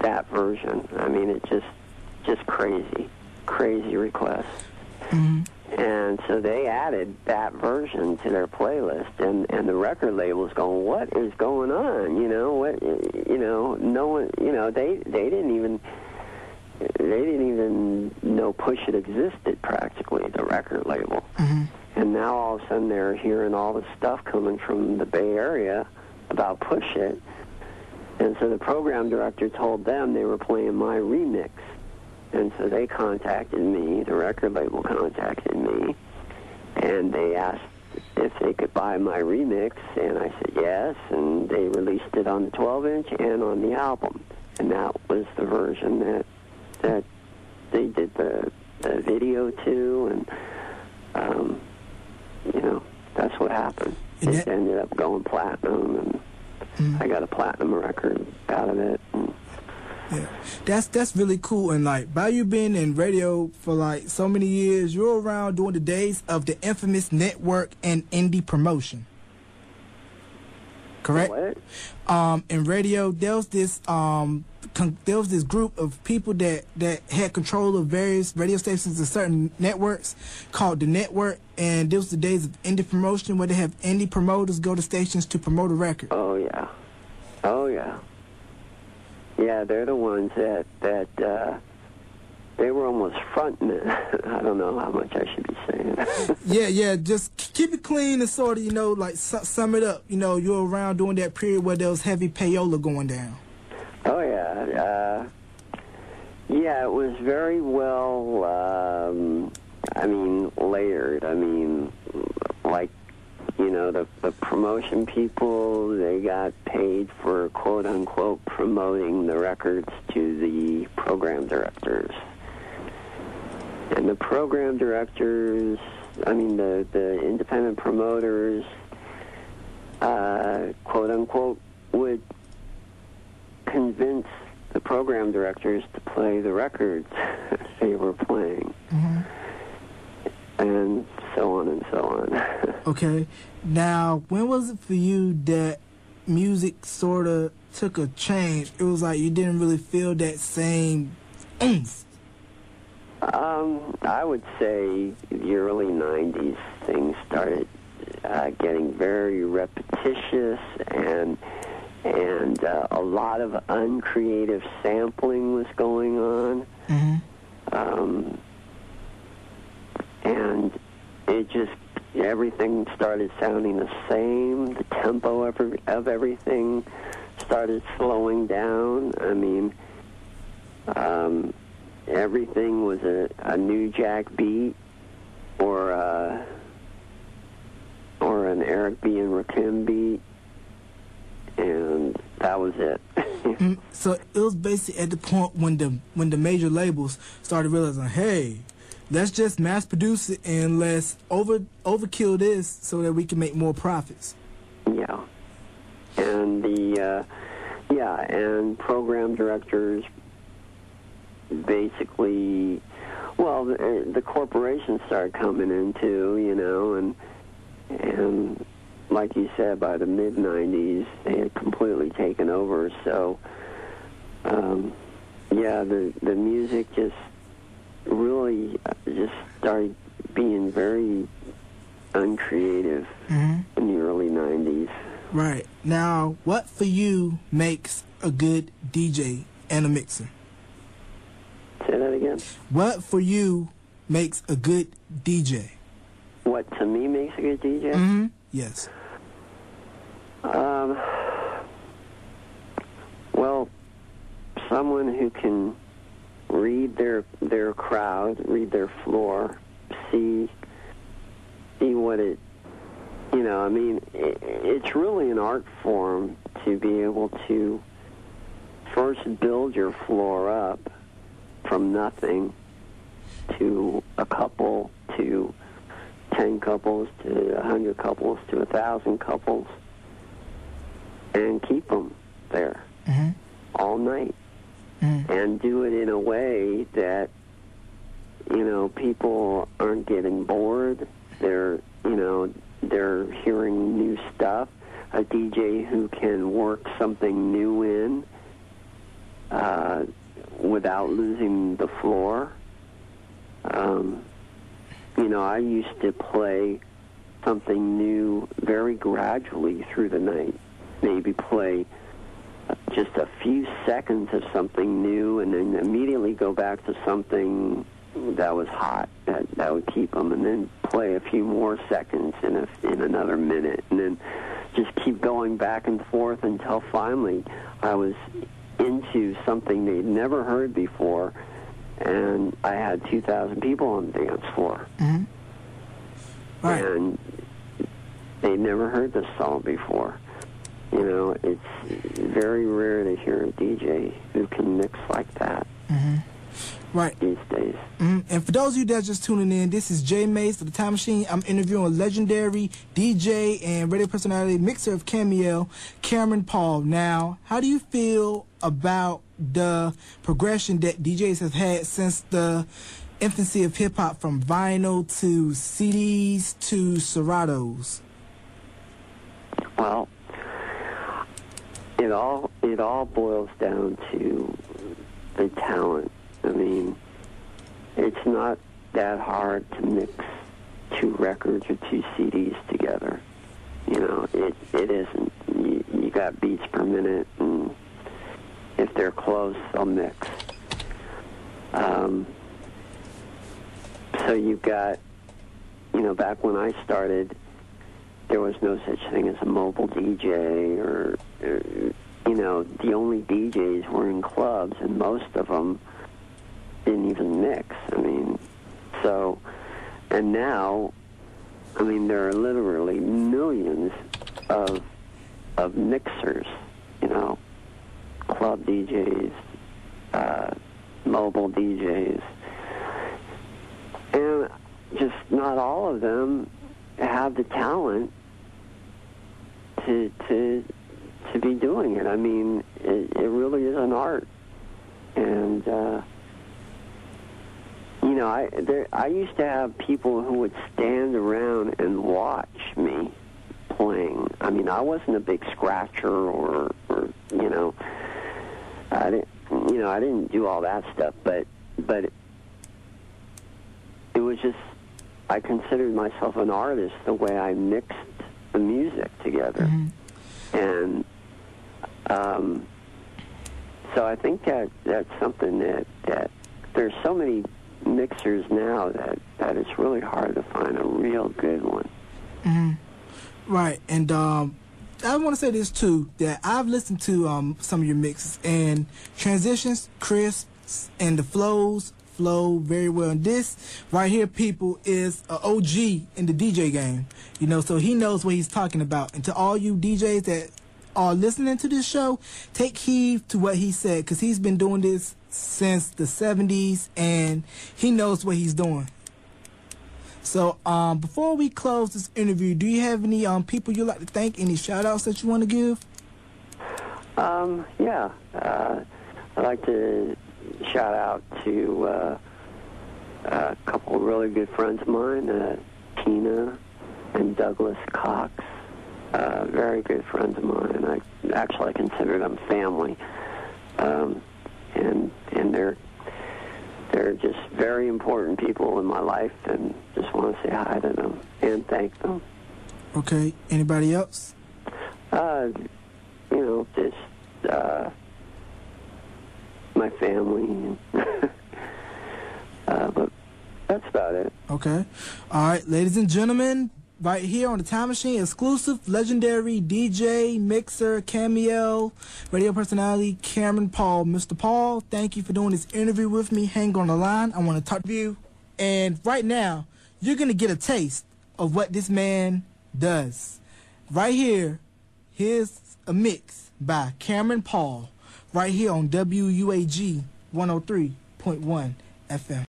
that version. I mean, it's just crazy requests. Mm-hmm. And so they added that version to their playlist, and the record label's going, what is going on? No one, they didn't even know Push It existed, practically, the record label. Mm-hmm. And now all of a sudden they're hearing all this stuff coming from the Bay Area about Push It. And so the program director told them they were playing my remix. And so they contacted me, the record label contacted me, and they asked if they could buy my remix, and I said yes, and they released it on the 12-inch and on the album. And that was the version that they did the video to, and, that's what happened. It ended up going platinum, and I got a platinum record out of it. And, yeah, that's really cool. And like, by you being in radio for like so many years, you're around during the days of the infamous network and indie promotion. Correct? What? In radio, there was this group of people that had control of various radio stations and certain networks called the network, and this was the days of indie promotion where they have indie promoters go to stations to promote a record. Oh yeah. Yeah, they're the ones that they were almost frontmen. I don't know how much I should be saying. yeah, just keep it clean and sort of, like sum it up. You're around during that period where there was heavy payola going down. Oh yeah. Yeah, it was very well, layered. Like, the promotion people, they got paid for, quote-unquote, promoting the records to the program directors. And the program directors, the independent promoters, quote-unquote, would convince the program directors to play the records they were playing. Mm-hmm. And so on and so on. Okay. Now, when was it for you that music sort of took a change? It was like you didn't really feel that same oomph. I would say the early 90s, things started getting very repetitious, and a lot of uncreative sampling was going on. Mm-hmm. And it just, everything started sounding the same. The tempo of everything started slowing down. Everything was a New Jack beat or an Eric B. and Rakim beat, and that was it. So it was basically at the point when the major labels started realizing, hey, let's just mass produce it and let's overkill this so that we can make more profits. Yeah. And and program directors basically, well, the corporations started coming in too, and like you said, by the mid-90s, they had completely taken over. So, the music just really just started being very uncreative in the early 90s. Right. Now, what for you makes a good DJ and a mixer? Say that again? What for you makes a good DJ? What to me makes a good DJ? Mm-hmm. Yes. Well, someone who can read their crowd, read their floor, see what it, it's really an art form to be able to first build your floor up from nothing to a couple, to 10 couples, to 100 couples, to 1,000 couples, and keep them there all night. And do it in a way that, people aren't getting bored. They're hearing new stuff. A DJ who can work something new in, without losing the floor. You know, I used to play something new very gradually through the night. Maybe play just a few seconds of something new and then immediately go back to something that was hot, that would keep them, and then play a few more seconds in another minute, and then just keep going back and forth until finally I was into something they'd never heard before, and I had 2,000 people on the dance floor. Mm-hmm. Right. And they'd never heard this song before. You know, it's very rare to hear a DJ who can mix like that. Mm-hmm. Right. These days. Mm-hmm. And for those of you that's just tuning in, this is Jay Mace of the Time Machine. I'm interviewing legendary DJ and radio personality, mixer of Camille, Cameron Paul. Now, how do you feel about the progression that DJs have had since the infancy of hip-hop, from vinyl to CDs to Seratos? Well, it all boils down to the talent. I mean, it's not that hard to mix 2 records or 2 CDs together. You know, it isn't. You got beats per minute, and if they're close, they'll mix. So you've got, you know, back when I started, there was no such thing as a mobile DJ, or you know, the only DJs were in clubs, and most of them didn't even mix. I mean, so, and now, I mean, there are literally millions of mixers, you know, club DJs, mobile DJs, and just not all of them have the talent to be doing it. I mean, it really is an art, and you know, I used to have people who would stand around and watch me playing. I mean, I wasn't a big scratcher, or you know, I didn't do all that stuff, but it was just, I considered myself an artist the way I mixed the music together. Mm-hmm. And so I think that's something that there's so many mixers now that it's really hard to find a real good one. Mm-hmm. Right. And I want to say this too, that I've listened to some of your mixes, and transitions, crisps, and the flows flow very well. And this right here, people, is an OG in the DJ game. You know, so he knows what he's talking about. And to all you DJs that are listening to this show, take heed to what he said, because he's been doing this since the 70s, and he knows what he's doing. So before we close this interview, do you have any people you'd like to thank, any shout-outs that you want to give? Yeah. I'd like to shout out to a couple of really good friends of mine, Tina and Douglas Cox. Very good friends of mine. I consider them family. And they're just very important people in my life, and just want to say hi to them and thank them. Okay. Anybody else? You know, just my family. But that's about it. Okay. All right, ladies and gentlemen, right here on the Time Machine, exclusive, legendary DJ, mixer, Camille, radio personality, Cameron Paul. Mr. Paul, thank you for doing this interview with me. Hang on the line. I want to talk to you. And right now, you're going to get a taste of what this man does. Right here, here's a mix by Cameron Paul, right here on WUAG 103.1 FM.